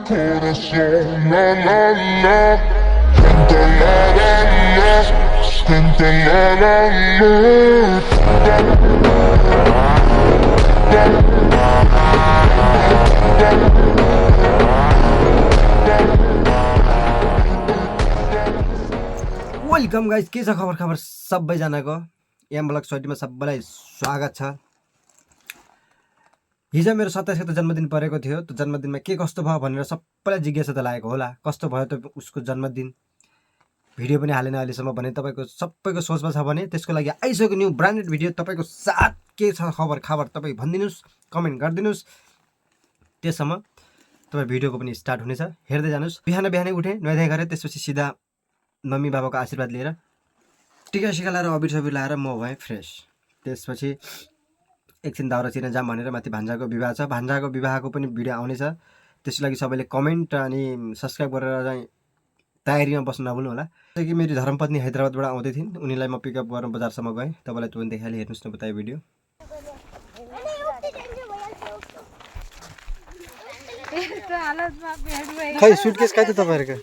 corazón, la la la, canta la la la, canta la la welcome guys, के छ खबर सबैजनाको am blog स्वाइटीमा सबैलाई स्वागत छ। हिजो मेरो 27 गते जन्मदिन परेको थियो। त्यो जन्मदिनमा के कस्तो भयो भनेर सबैलाई जिज्ञासा त लागेको होला, कस्तो भयो त उसको जन्मदिन। भिडियो पनि हालेन अहिलेसम्म भने तपाईँको सबैको सोचमा छ भने त्यसको लागि आइसक्यो न्यू ब्रान्डेड भिडियो तपाईँको साथ। के छ खबर तपाईँ भनिदिनुहोस्, कमेन्ट गरिदिनुहोस्। त्यससम्म तपाईँ भिडियोको पनि स्टार्ट हुनेछ, हेर्दै जानुहोस्। बिहानै उठेँ, नुहाइ गरेँ, त्यसपछि सिधा मम्मी बाबाको आशीर्वाद लिएर टिका सिका लाएर अबिर सबिर लाएर म भएँ फ्रेस। त्यसपछि एकछिन दाउरा चिर्न जाम भनेर माथि भान्जाको विवाह छ। भान्जाको विवाहको पनि भिडियो आउनेछ। त्यसको लागि सबैले कमेन्ट अनि सब्सक्राइब गरेर चाहिँ तयारीमा बस्नु नभुल्नु होला। कि मेरो धर्मपत्नी हैदराबादबाट आउँदै थिइन्, उनीलाई म पिकअप गर्न बजारसम्म गएँ। तपाईँलाई तुरन्त देखाइहालेँ, हेर्नुहोस् न बताए भिडियो। खै सुटकेस खाइ त तपाईँहरूको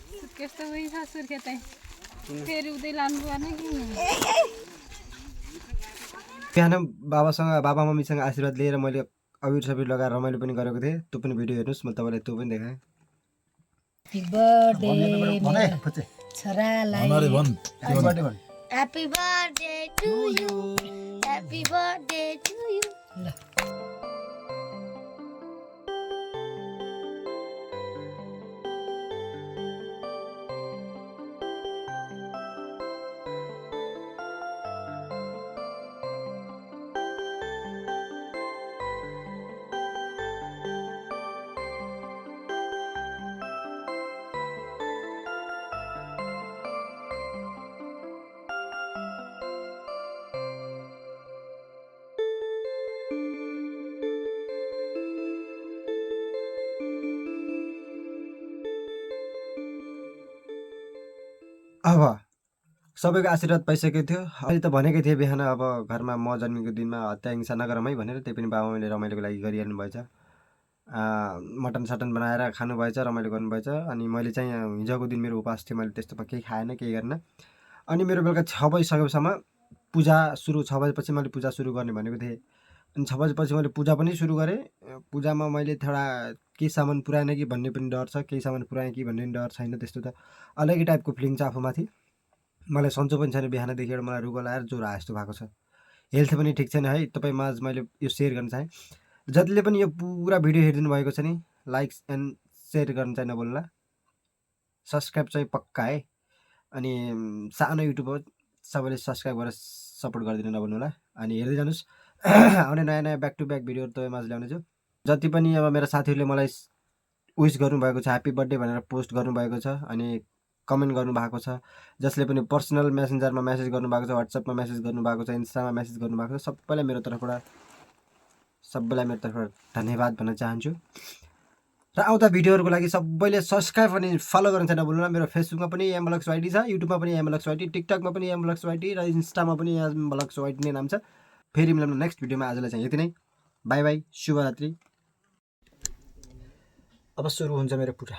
बिहान बाबा मम्मीसँग आशीर्वाद लिएर मैले अबिर सबिर लगाएर रमाइलो पनि गरेको थिएँ। त्यो पनि भिडियो हेर्नुहोस्, म तपाईँलाई त्यो पनि देखाएँ। Happy birthday to you. Happy birthday to you. अब सबैको आशीर्वाद पाइसकेको थियो। अहिले त भनेकै थिएँ बिहान अब घरमा म जन्मेको दिनमा हत्या हिंसा नगरौँ है भनेर। त्यही पनि बाबामाले रमाइलोको लागि गरिहाल्नु भएछ। मटन सटन बनाएर खानुभएछ, रमाइलो गर्नुभएछ। अनि मैले चाहिँ हिजोको दिन मेरो उपास थियो, मैले त्यस्तो केही खाएन, केही गरेन। अनि मेरो बेलुका 6 बजीसकेसम्म पूजा सुरु, 6 बजेपछि मैले पूजा सुरु गर्ने भनेको थिएँ। अनि 6 बजेपछि मैले पूजा पनि सुरु गरेँ। पूजामा मैले थोडा केही सामान पुऱ्याएन कि भन्ने पनि डर छ, केही सामान पुऱ्याएँ कि भन्ने पनि डर छैन। त्यस्तो त अलग्गै टाइपको फिलिङ छ आफूमाथि। मलाई सन्चो पनि छैन, बिहानदेखि एउटा मलाई रुगा लगाएर ज्वरो आए जस्तो भएको छ। हेल्थ पनि ठिक छैन है। तपाईँमाझ मैले यो सेयर गर्न चाहेँ। जतिले पनि यो पुरा भिडियो हेरिदिनु भएको छ नि, लाइक एन्ड सेयर गर्न चाहिँ नभुल्नुहोला। सब्सक्राइब चाहिँ पक्का है। अनि सानो युट्युब हो, सबैले सब्सक्राइब गरेर सपोर्ट गरिदिनु नभुल्नु होला। अनि हेर्दै जानुहोस्, आउने नयाँ ब्याक टु ब्याक भिडियोहरू तपाईँमाझ ल्याउनेछु। जति पनि अब मेरो साथीहरूले मलाई विस गर्नुभएको छ, ह्याप्पी बर्थडे भनेर पोस्ट गर्नुभएको छ, अनि कमेन्ट गर्नुभएको छ। जसले पनि पर्सनल मेसेन्जरमा मेसेज गर्नुभएको छ, वाट्सएपमा मेसेज गर्नुभएको छ, इन्स्टामा मेसेज गर्नुभएको छ, सबैलाई मेरो तर्फबाट धन्यवाद भन्न चाहन्छु। र आउँदा भिडियोहरूको लागि सबैले सब्सक्राइब अनि फलो गर्न चाहिँ नभुल्नु। मेरो फेसबुकमा पनि एम ब्लग्स वाइटी छ, युट्युबमा पनि एम ब्लग्स वाइटी, टिकटकमा पनि एम ब्लग्स वाइटी र इन्स्टामा पनि एम ब्लग्स वाइटी नै नाम छ। फेरि मिलाउनु नेक्स्ट भिडियोमा। आजलाई चाहिँ यति नै, बाई बाई, शुभरात्रि। अब सुरु हुन्छ मेरो पूजा।